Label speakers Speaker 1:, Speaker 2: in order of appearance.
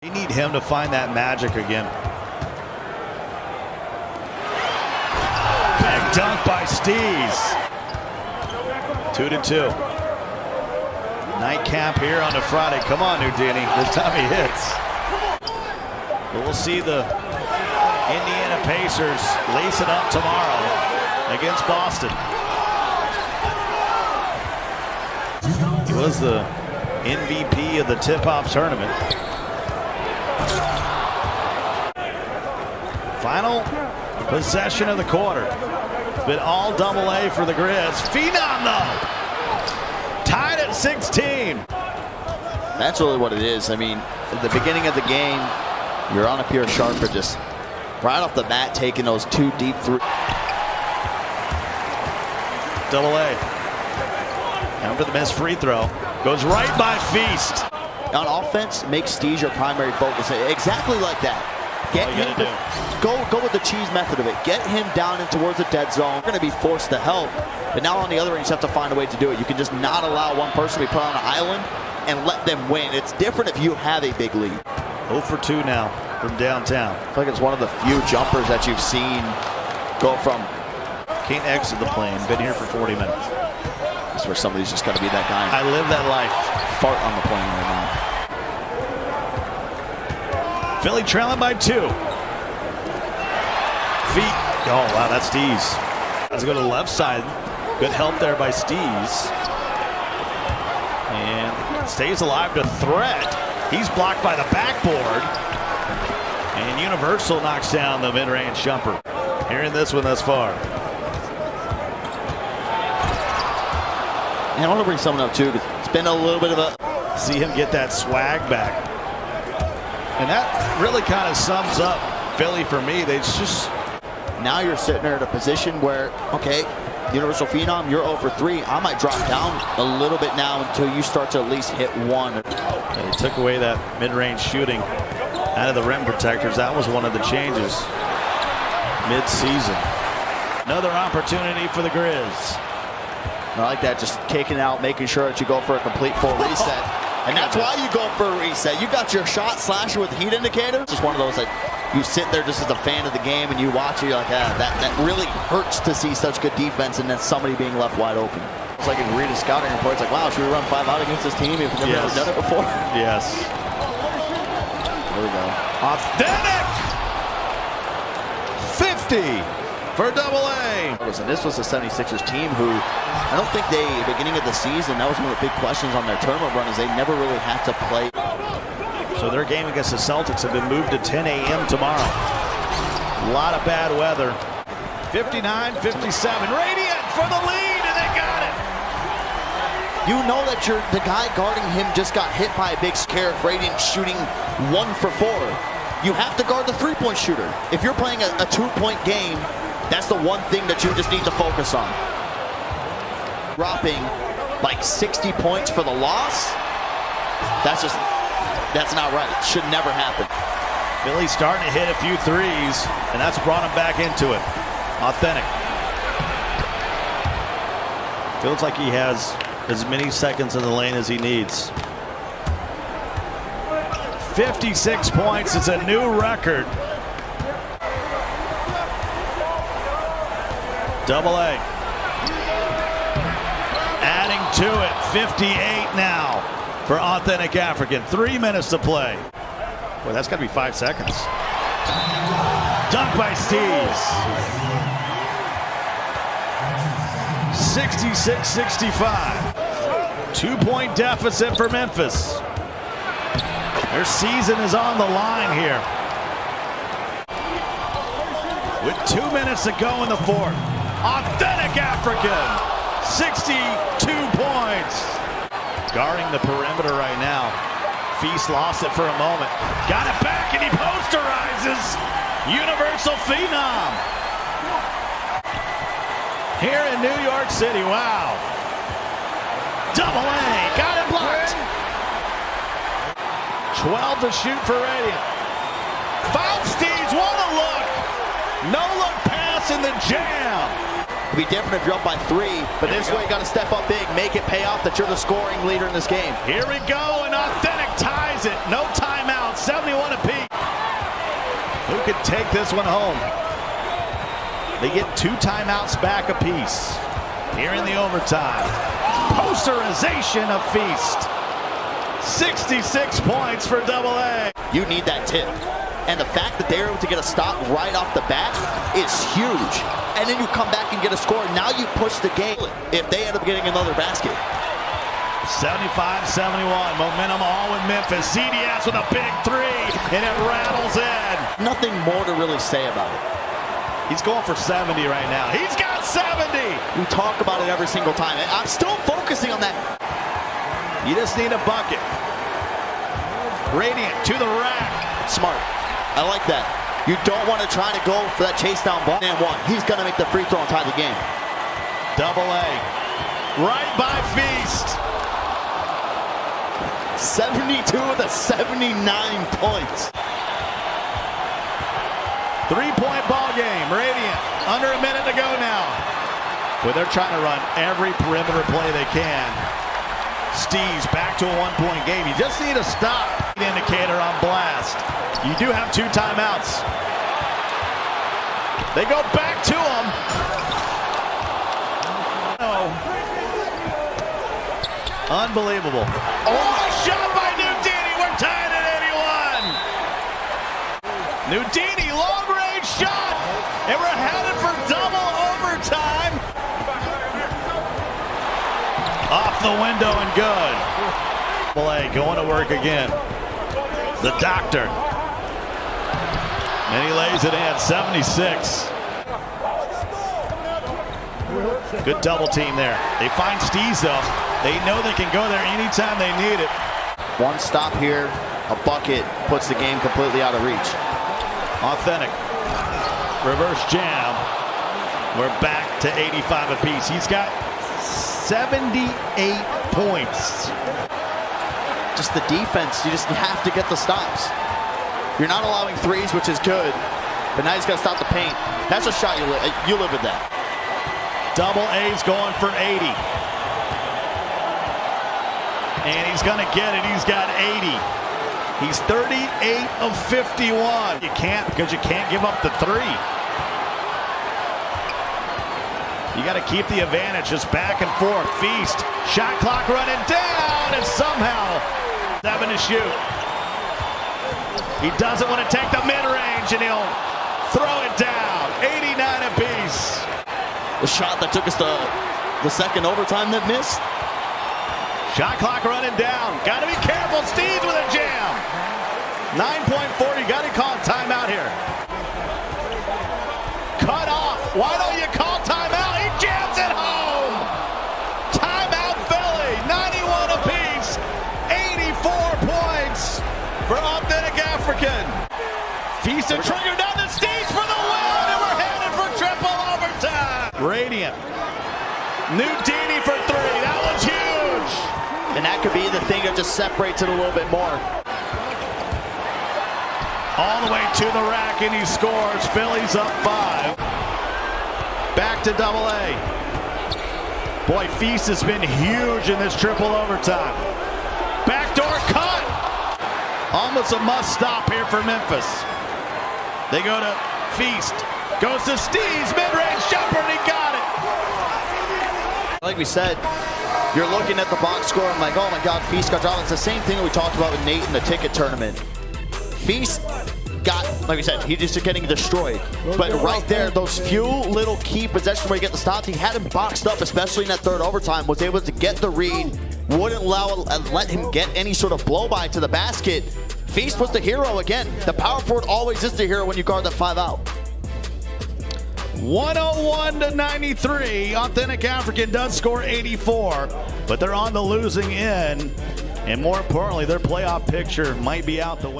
Speaker 1: They need him to find that magic again. Big dunk by Steez. 2-2. Nightcap here on a Friday. Come on, Nudini. This time he hits. But we'll see the Indiana Pacers lace it up tomorrow against Boston. He was the MVP of the tip-off tournament. Final possession of the quarter. It's been all double A for the Grizz. Phenom though. Tied at 16.
Speaker 2: That's really what it is. I mean, at the beginning of the game, you're on a pure sharper, just right off the bat taking those two deep through.
Speaker 1: Double A. After the missed free throw. Goes right by Feast.
Speaker 2: On offense, make Steez your primary focus. Exactly like that. Get him go with the cheese method of it. Get him down and towards the dead zone. You're going to be forced to help. But now on the other end, you have to find a way to do it. You can just not allow one person to be put on an island and let them win. It's different if you have a big lead.
Speaker 1: 0 for 2 now from downtown.
Speaker 2: I feel like it's one of the few jumpers that you've seen go from.
Speaker 1: Can't exit the plane. Been here for 40 minutes.
Speaker 2: That's where somebody's just got to be that guy.
Speaker 1: I live that life.
Speaker 2: Fart on the plane right now.
Speaker 1: Philly trailing by 2. Feet. Oh, wow, that's Steez. Let's go to the left side. Good help there by Steez. And stays alive to threat. He's blocked by the backboard. And Universal knocks down the mid-range jumper. Hearing this one thus far.
Speaker 2: And I want to bring someone up too, because it's been a little bit of a...
Speaker 1: See him get that swag back. And that really kind of sums up Philly for me. They just...
Speaker 2: Now you're sitting there in a position where, okay, Universal Phenom, you're 0 for 3. I might drop down a little bit now until you start to at least hit one.
Speaker 1: They took away that mid-range shooting out of the rim protectors. That was one of the changes mid-season. Another opportunity for the Grizz.
Speaker 2: I like that, just kicking out, making sure that you go for a complete full reset. And that's why you go for a reset. You got your shot slasher with the heat indicator. It's just one of those that you sit there just as a fan of the game and you watch it, you're like, ah, that really hurts to see such good defense and then somebody being left wide open. It's like if you read a scouting report, it's like, wow, should we run 5 out against this team if we've never done it before?
Speaker 1: Yes.
Speaker 2: There we go.
Speaker 1: Authentic! 50 for double A.
Speaker 2: And this was the 76ers team who, I don't think they, beginning of the season, that was one of the big questions on their tournament run, is they never really had to play.
Speaker 1: So their game against the Celtics have been moved to 10 a.m. tomorrow. A lot of bad weather. 59-57. Radiant for the lead, and they got it.
Speaker 2: You know that the guy guarding him just got hit by a big scare of Radiant shooting 1 for 4. You have to guard the three-point shooter. If you're playing a 2-point game, that's the one thing that you just need to focus on. Dropping like 60 points for the loss, that's not right. It should never happen.
Speaker 1: Philly starting to hit a few threes, and that's brought him back into it. Authentic. Feels like he has as many seconds in the lane as he needs. 56 points, it's a new record. Double A. Adding to it, 58 now for Authentic African. 3 minutes to play. Boy, that's got to be 5 seconds. Dunk by Steez. 66-65. 2-point deficit for Memphis. Their season is on the line here. With 2 minutes to go in the fourth. Authentic African, 62 points. Guarding the perimeter right now. Feast lost it for a moment. Got it back and he posterizes Universal Phenom. Here in New York City, wow. Double A, got it blocked. 12 to shoot for Radiant. Foul Steez, what a look. No look pass in the jam.
Speaker 2: It'd be different if you're up by 3, but this way you got to step up big, make it pay off that you're the scoring leader in this game.
Speaker 1: Here we go, and Authentic ties it. No timeout, 71. Who could take this one home? They get 2 timeouts back apiece. Here in the overtime. Posterization of Feast. 66 points for AA.
Speaker 2: You need that tip. And the fact that they're able to get a stop right off the bat is huge. And then you come back and get a score. Now you push the game if they end up getting another basket.
Speaker 1: 75-71. Momentum all with Memphis. CDS with a big 3, and it rattles in.
Speaker 2: Nothing more to really say about it.
Speaker 1: He's going for 70 right now. He's got 70.
Speaker 2: We talk about it every single time. I'm still focusing on that.
Speaker 1: You just need a bucket. Radiant to the rack.
Speaker 2: Smart. I like that. You don't want to try to go for that chase down ball. And one. He's going to make the free throw and tie the game.
Speaker 1: AA. Right by Feast.
Speaker 2: 72 to 79 points.
Speaker 1: 3-point ball game. Radiant. Under a minute to go now. Well, they're trying to run every perimeter play they can. Steve's back to a 1-point game. You just need a stop. Indicator on blast. You do have 2 timeouts. They go back to him. Oh. Unbelievable. Oh, shot by Nudini. We're tied at 81. Nudini, long-range shot. And we're headed for double overtime. Off the window and good. Play going to work again. The doctor. And he lays it in. 76. Good double team there. They find Steez though. They know they can go there anytime they need it.
Speaker 2: One stop here, a bucket puts the game completely out of reach.
Speaker 1: Authentic. Reverse jam. We're back to 85 apiece. He's got 78 points.
Speaker 2: Just the defense, you just have to get the stops. You're not allowing threes, which is good, but now he's got to stop the paint. That's a shot you live with that.
Speaker 1: Double A's going for 80. And he's going to get it. He's got 80. He's 38 of 51. You can't, because you can't give up the 3. You got to keep the advantage, just back and forth. Feast, shot clock running down, and somehow 7 to shoot. He doesn't want to take the mid-range, and he'll throw it down. 89 apiece.
Speaker 2: The shot that took us to the second overtime that missed.
Speaker 1: Shot clock running down. Got to be careful. Steves with a jam. 9.40. Got to call timeout here. Cut off. Why don't you call timeout? He jams it home. Timeout Philly. 91 apiece. 84 points for Authentic African. Feast and trigger down the stage for the win, and we're headed for triple overtime. Radiant. Nudini for 3. That one's huge.
Speaker 2: And that could be the thing that just separates it a little bit more.
Speaker 1: All the way to the rack, and he scores. Philly's up 5. Back to AA. Boy, Feast has been huge in this triple overtime. Backdoor cut. Almost a must stop here for Memphis. They go to Feast. Goes to Steve's mid-range jumper, and he got it.
Speaker 2: Like we said, you're looking at the box score and like, oh my God, Feast got dropped. It's the same thing that we talked about with Nate in the ticket tournament. Feast got, like we said, he's just getting destroyed. But right there, those few little key possessions where you get the stops, he had him boxed up, especially in that third overtime, was able to get the read, wouldn't let him get any sort of blow-by to the basket. Feast was the hero again. The power forward always is the hero when you guard that 5 out.
Speaker 1: 101 to 93. Authentic African does score 84, but they're on the losing end. And more importantly, their playoff picture might be out the window.